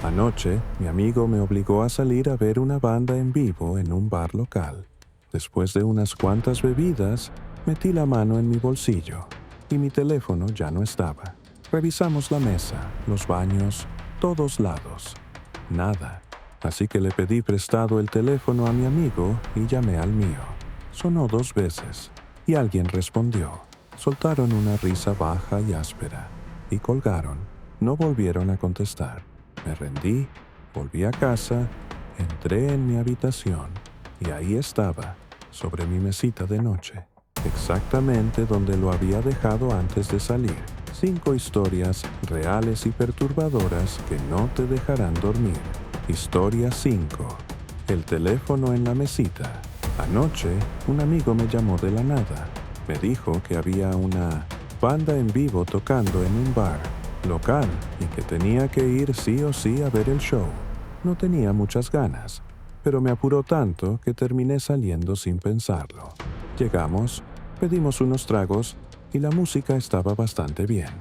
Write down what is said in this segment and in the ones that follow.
Anoche, mi amigo me obligó a salir a ver una banda en vivo en un bar local. Después de unas cuantas bebidas, metí la mano en mi bolsillo y mi teléfono ya no estaba. Revisamos la mesa, los baños, todos lados. Nada. Así que le pedí prestado el teléfono a mi amigo y llamé al mío. Sonó 2 veces y alguien respondió. Soltaron una risa baja y áspera y colgaron. No volvieron a contestar. Me rendí, volví a casa, entré en mi habitación y ahí estaba, sobre mi mesita de noche, exactamente donde lo había dejado antes de salir. 5 historias reales y perturbadoras que no te dejarán dormir. Historia 5. El teléfono en la mesita. Anoche, un amigo me llamó de la nada. Me dijo que había una banda en vivo tocando en un bar local y que tenía que ir sí o sí a ver el show. No tenía muchas ganas, pero me apuró tanto que terminé saliendo sin pensarlo. Llegamos, pedimos unos tragos y la música estaba bastante bien.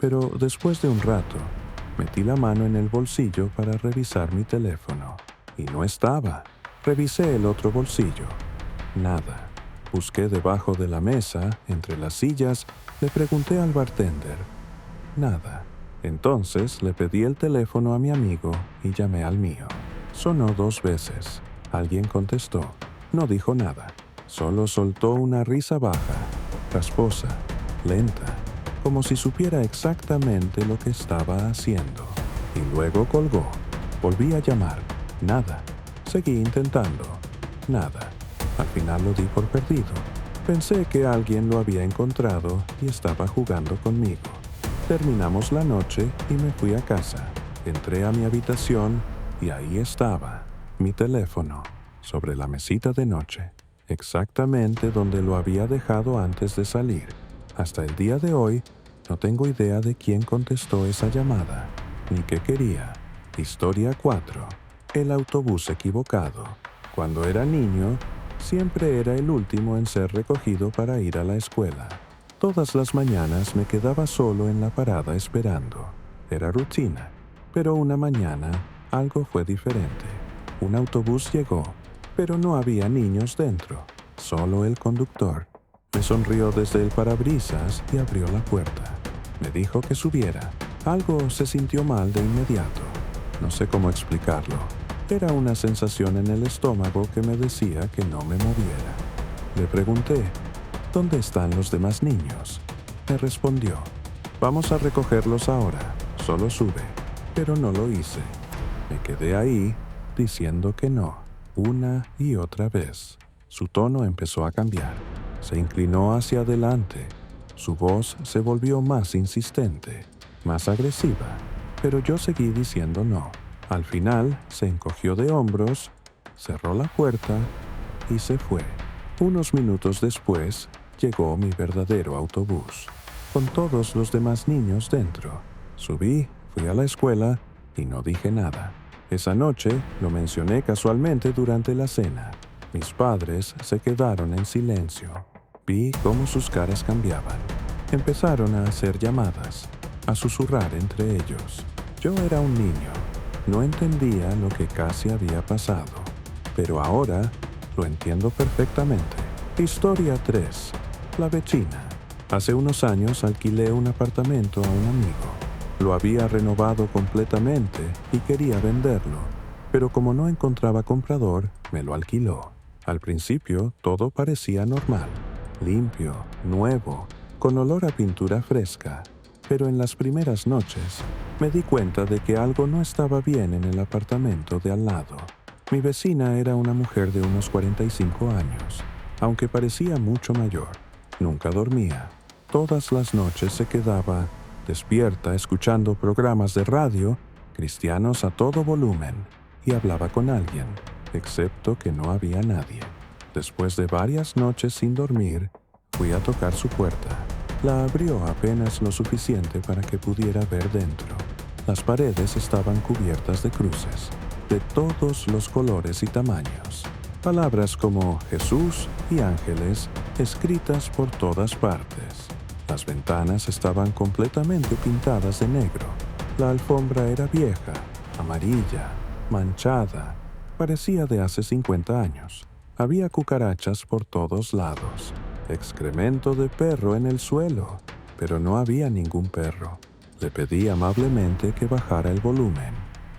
Pero después de un rato, metí la mano en el bolsillo para revisar mi teléfono y no estaba. Revisé el otro bolsillo. Nada. Busqué debajo de la mesa, entre las sillas, le pregunté al bartender. Nada. Entonces le pedí el teléfono a mi amigo y llamé al mío. Sonó 2 veces. Alguien contestó. No dijo nada. Solo soltó una risa baja, rasposa, lenta, como si supiera exactamente lo que estaba haciendo. Y luego colgó. Volví a llamar. Nada. Seguí intentando. Nada. Al final lo di por perdido. Pensé que alguien lo había encontrado y estaba jugando conmigo. Terminamos la noche y me fui a casa. Entré a mi habitación y ahí estaba, mi teléfono, sobre la mesita de noche, exactamente donde lo había dejado antes de salir. Hasta el día de hoy, no tengo idea de quién contestó esa llamada, ni qué quería. Historia 4. El autobús equivocado. Cuando era niño, siempre era el último en ser recogido para ir a la escuela. Todas las mañanas me quedaba solo en la parada esperando. Era rutina, pero una mañana algo fue diferente. Un autobús llegó, pero no había niños dentro, solo el conductor. Me sonrió desde el parabrisas y abrió la puerta. Me dijo que subiera. Algo se sintió mal de inmediato. No sé cómo explicarlo. Era una sensación en el estómago que me decía que no me moviera. Le pregunté, ¿dónde están los demás niños? Me respondió, vamos a recogerlos ahora, solo sube. Pero no lo hice. Me quedé ahí, diciendo que no, una y otra vez. Su tono empezó a cambiar. Se inclinó hacia adelante. Su voz se volvió más insistente, más agresiva. Pero yo seguí diciendo no. Al final, se encogió de hombros, cerró la puerta y se fue. Unos minutos después, llegó mi verdadero autobús, con todos los demás niños dentro. Subí, fui a la escuela y no dije nada. Esa noche lo mencioné casualmente durante la cena. Mis padres se quedaron en silencio. Vi cómo sus caras cambiaban. Empezaron a hacer llamadas, a susurrar entre ellos. Yo era un niño. No entendía lo que casi había pasado, pero ahora lo entiendo perfectamente. Historia 3. La vecina. Hace unos años alquilé un apartamento a un amigo. Lo había renovado completamente y quería venderlo, pero como no encontraba comprador, me lo alquiló. Al principio todo parecía normal, limpio, nuevo, con olor a pintura fresca. Pero en las primeras noches me di cuenta de que algo no estaba bien en el apartamento de al lado. Mi vecina era una mujer de unos 45 años, aunque parecía mucho mayor. Nunca dormía. Todas las noches se quedaba despierta escuchando programas de radio cristianos a todo volumen y hablaba con alguien, excepto que no había nadie. Después de varias noches sin dormir, fui a tocar su puerta. La abrió apenas lo suficiente para que pudiera ver dentro. Las paredes estaban cubiertas de cruces, de todos los colores y tamaños. Palabras como Jesús y ángeles escritas por todas partes. Las ventanas estaban completamente pintadas de negro. La alfombra era vieja amarilla, manchada. Parecía de hace 50 años. Había cucarachas por todos lados, excremento de perro en el suelo, pero no había ningún perro. Le pedí amablemente que bajara el volumen.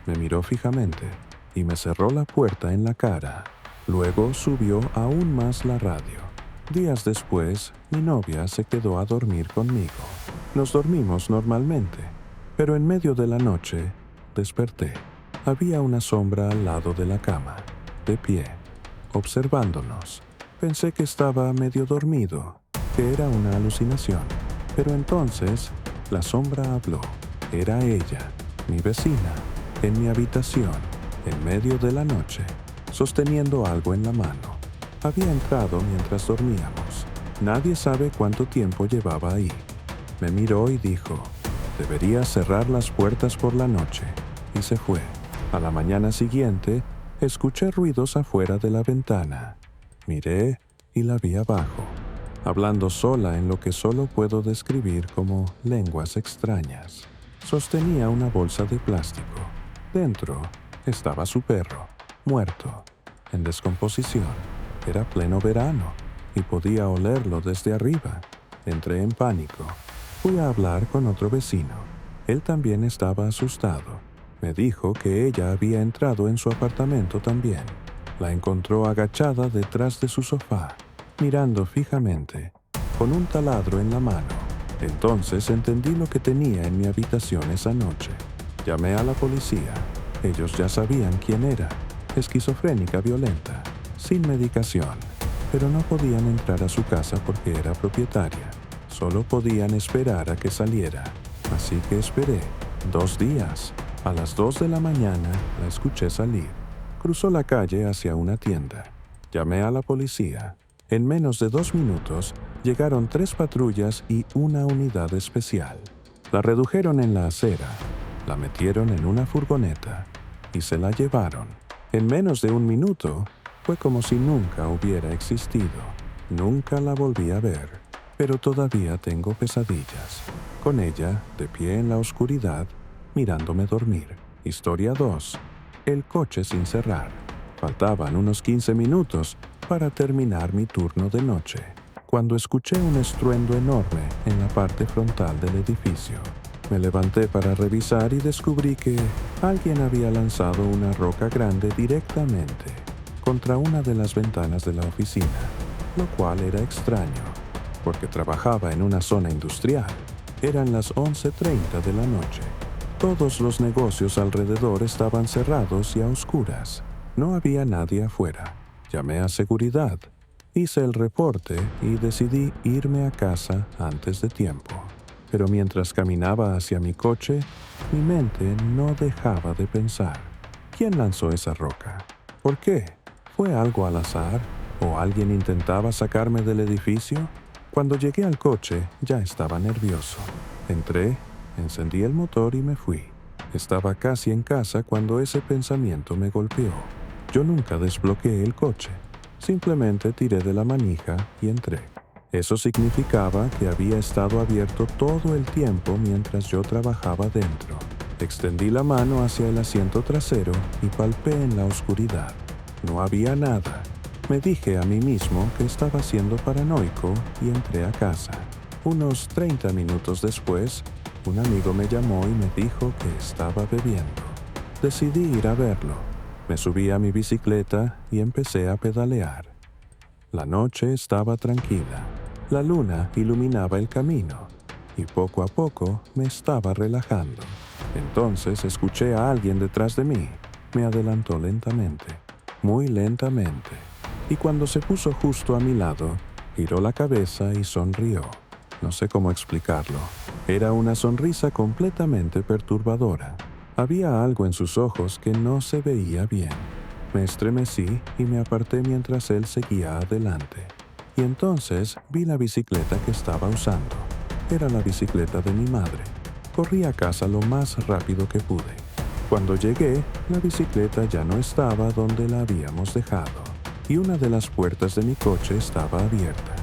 Me miró fijamente y me cerró la puerta en la cara. Luego subió aún más la radio. Días después, mi novia se quedó a dormir conmigo. Nos dormimos normalmente, pero en medio de la noche desperté. Había una sombra al lado de la cama, de pie, observándonos. Pensé que estaba medio dormido, que era una alucinación, pero entonces la sombra habló. Era ella, mi vecina, en mi habitación, en medio de la noche, sosteniendo algo en la mano. Había entrado mientras dormíamos. Nadie sabe cuánto tiempo llevaba ahí. Me miró y dijo, «Deberías cerrar las puertas por la noche», y se fue. A la mañana siguiente, escuché ruidos afuera de la ventana. Miré y la vi abajo, hablando sola en lo que solo puedo describir como lenguas extrañas. Sostenía una bolsa de plástico. Dentro estaba su perro, muerto, en descomposición. Era pleno verano y podía olerlo desde arriba. Entré en pánico. Fui a hablar con otro vecino. Él también estaba asustado. Me dijo que ella había entrado en su apartamento también. La encontró agachada detrás de su sofá, mirando fijamente, con un taladro en la mano. Entonces entendí lo que tenía en mi habitación esa noche. Llamé a la policía. Ellos ya sabían quién era. Esquizofrénica violenta, sin medicación. Pero no podían entrar a su casa porque era propietaria. Solo podían esperar a que saliera. Así que esperé 2 días. A las 2 de la mañana la escuché salir. Cruzó la calle hacia una tienda. Llamé a la policía. En menos de 2 minutos llegaron 3 patrullas y una unidad especial. La redujeron en la acera, la metieron en una furgoneta y se la llevaron. En menos de 1 minuto fue como si nunca hubiera existido. Nunca la volví a ver, pero todavía tengo pesadillas. Con ella, de pie en la oscuridad, mirándome dormir. Historia 2. El coche sin cerrar. Faltaban unos 15 minutos para terminar mi turno de noche, cuando escuché un estruendo enorme en la parte frontal del edificio. Me levanté para revisar y descubrí que alguien había lanzado una roca grande directamente contra una de las ventanas de la oficina, lo cual era extraño, porque trabajaba en una zona industrial. Eran las 11:30 de la noche. Todos los negocios alrededor estaban cerrados y a oscuras. No había nadie afuera. Llamé a seguridad, hice el reporte y decidí irme a casa antes de tiempo. Pero mientras caminaba hacia mi coche, mi mente no dejaba de pensar. ¿Quién lanzó esa roca? ¿Por qué? ¿Fue algo al azar? ¿O alguien intentaba sacarme del edificio? Cuando llegué al coche, ya estaba nervioso. Entré, encendí el motor y me fui. Estaba casi en casa cuando ese pensamiento me golpeó. Yo nunca desbloqueé el coche. Simplemente tiré de la manija y entré. Eso significaba que había estado abierto todo el tiempo mientras yo trabajaba dentro. Extendí la mano hacia el asiento trasero y palpé en la oscuridad. No había nada. Me dije a mí mismo que estaba siendo paranoico y entré a casa. Unos 30 minutos después, un amigo me llamó y me dijo que estaba bebiendo. Decidí ir a verlo. Me subí a mi bicicleta y empecé a pedalear. La noche estaba tranquila. La luna iluminaba el camino y poco a poco me estaba relajando. Entonces escuché a alguien detrás de mí. Me adelantó lentamente, muy lentamente, y cuando se puso justo a mi lado, giró la cabeza y sonrió. No sé cómo explicarlo. Era una sonrisa completamente perturbadora. Había algo en sus ojos que no se veía bien. Me estremecí y me aparté mientras él seguía adelante. Y entonces vi la bicicleta que estaba usando. Era la bicicleta de mi madre. Corrí a casa lo más rápido que pude. Cuando llegué, la bicicleta ya no estaba donde la habíamos dejado, y una de las puertas de mi coche estaba abierta,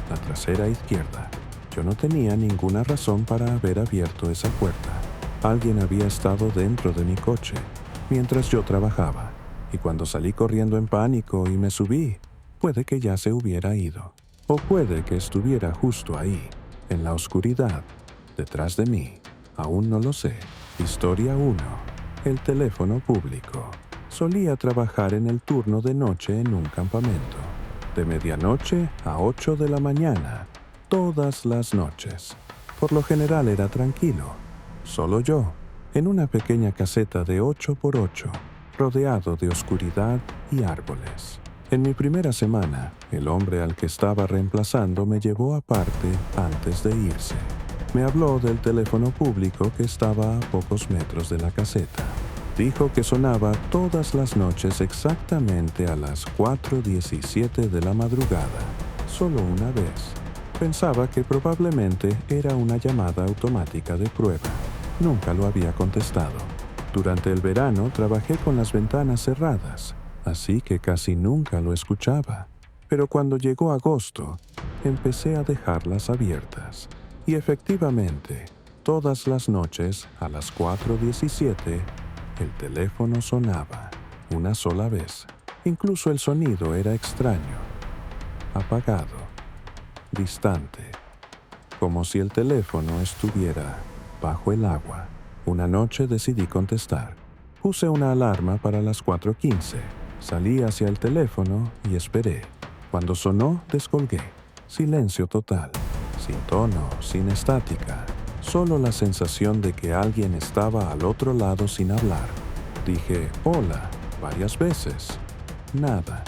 la trasera izquierda. Yo no tenía ninguna razón para haber abierto esa puerta. Alguien había estado dentro de mi coche. mientras yo trabajaba, y cuando salí corriendo en pánico y me subí, puede que ya se hubiera ido, o puede que estuviera justo ahí, en la oscuridad, detrás de mí. Aún no lo sé. Historia 1. El teléfono público. Solía trabajar en el turno de noche en un campamento, de medianoche a 8 de la mañana, todas las noches. Por lo general era tranquilo, solo yo, en una pequeña caseta de 8 por 8, rodeado de oscuridad y árboles. En mi primera semana, el hombre al que estaba reemplazando me llevó aparte antes de irse. Me habló del teléfono público que estaba a pocos metros de la caseta. Dijo que sonaba todas las noches exactamente a las 4:17 de la madrugada, solo una vez. Pensaba que probablemente era una llamada automática de prueba. Nunca lo había contestado. Durante el verano trabajé con las ventanas cerradas, así que casi nunca lo escuchaba. Pero cuando llegó agosto, empecé a dejarlas abiertas. Y efectivamente, todas las noches a las 4:17, el teléfono sonaba, una sola vez. Incluso el sonido era extraño, apagado, distante, como si el teléfono estuviera bajo el agua. Una noche decidí contestar. Puse una alarma para las 4:15. Salí hacia el teléfono y esperé. Cuando sonó, descolgué. Silencio total, sin tono, sin estática. Solo la sensación de que alguien estaba al otro lado sin hablar. Dije hola varias veces. Nada.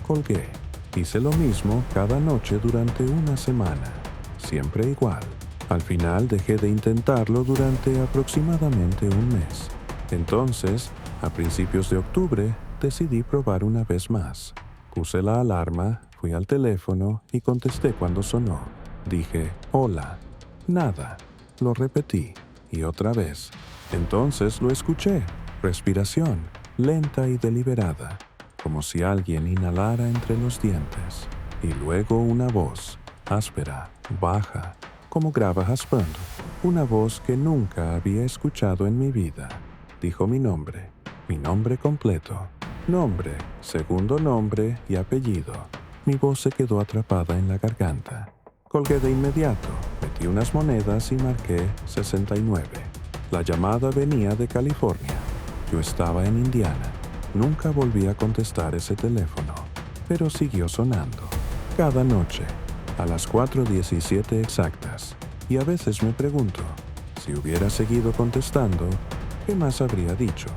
Colgué. Hice lo mismo cada noche durante una semana. Siempre igual. Al final dejé de intentarlo durante aproximadamente un mes. Entonces, a principios de octubre, decidí probar una vez más. Puse la alarma, fui al teléfono y contesté cuando sonó. Dije hola. Nada. Lo repetí, y otra vez. Entonces lo escuché. Respiración, lenta y deliberada, como si alguien inhalara entre los dientes. Y luego una voz, áspera, baja, como graba raspando. Una voz que nunca había escuchado en mi vida. Dijo mi nombre completo. Nombre, segundo nombre y apellido. Mi voz se quedó atrapada en la garganta. Colgué de inmediato, metí unas monedas y marqué 69. La llamada venía de California. Yo estaba en Indiana. Nunca volví a contestar ese teléfono, pero siguió sonando. Cada noche, a las 4:17 exactas. Y a veces me pregunto, si hubiera seguido contestando, ¿qué más habría dicho?